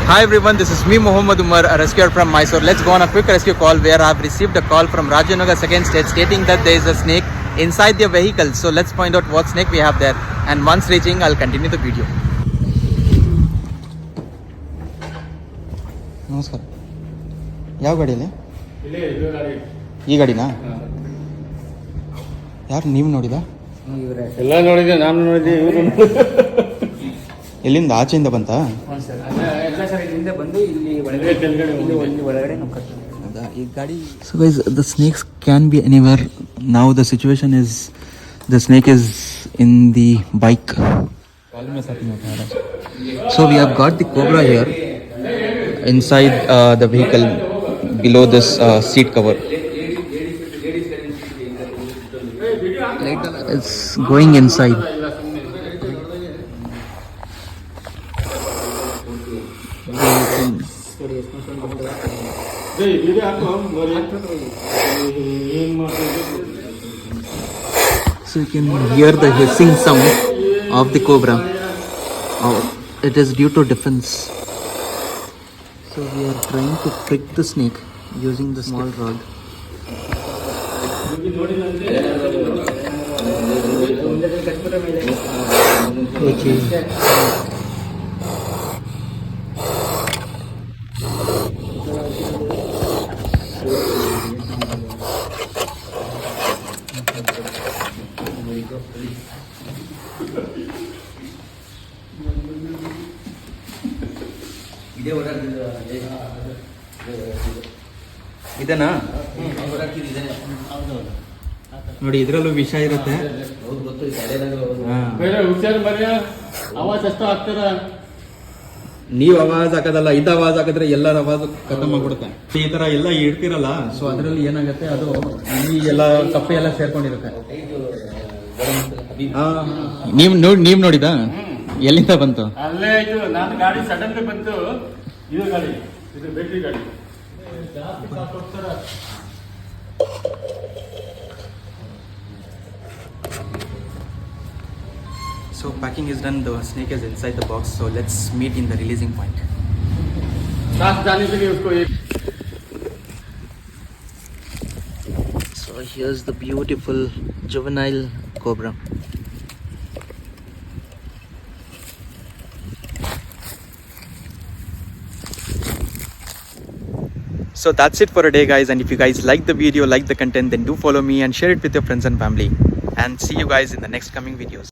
Hi everyone, this is me Muhammad Umar, a rescuer from Mysore. Let's go on a quick rescue call where I have received a call from Rajanagar second state stating that there is a snake inside their vehicle. So let's find out what snake we have there, and once reaching I'll continue the video. ನಮಸ್ಕಾರ. ಯಾವ ಗಾಡಿಯಲ್ಲಿ? ಈ ಗಾಡಿನಾ? ಯಾರು ನೀವು ನೋಡಿದ? ಎಲ್ಲ ನೋಡಿದ್ದೆ, ನಾನು ನೋಡಿದ್ದೆ, ಇವರು ಎಲ್ಲಿಂದ ಆಚೆಯಿಂದ ಬಂತಾ? ಈ ಗಾಡಿ. So guys, the snakes can be anywhere. Now the situation is the snake is in the bike. So we have got the cobra here inside the vehicle below this seat cover. It's going inside. So you can hear the hissing sound of the cobra. It is due to defense. So we are trying to prick the snake using the small rod. Okay. ಇದನಾ ನೋಡಿ, ಇದ್ರಲ್ಲೂ ವಿಷ ಇರುತ್ತೆ. ನೀವು ಆವಾಜ್ ಹಾಕೋದಲ್ಲ, ಇದು ಆವಾಜ್ ಹಾಕಿದ್ರೆ ಎಲ್ಲರ ಆವಾಜ್ ಖತಮ್ ಆಗ್ಬಿಡುತ್ತೆ. ಈ ತರ ಎಲ್ಲ ಇಡ್ತಿರಲ್ಲ, ಸೊ ಅದರಲ್ಲಿ ಏನಾಗುತ್ತೆ, ಅದು ಈ ಎಲ್ಲ ಕಪ್ಪೆ ಎಲ್ಲ ಸೇರ್ಕೊಂಡಿರುತ್ತೆ. ನೀವ್ ನೋಡಿದ? ಎಲ್ಲಿಂದ ಬಂತು? ಅಲ್ಲೇ ಆಯ್ತು. ನಾನು ಗಾಡಿ ಸಡನ್ ಬಂತು. ಇದು ಗಾಡಿ, ಇದು ಬ್ಯಾಟ್ರಿ ಗಾಡಿ. So packing is done, the snake is inside the box, so let's meet in the releasing point. So here's the beautiful juvenile cobra. So that's it for today guys, and if you guys like the video, like the content, then do follow me and share it with your friends and family, and see you guys in the next coming videos.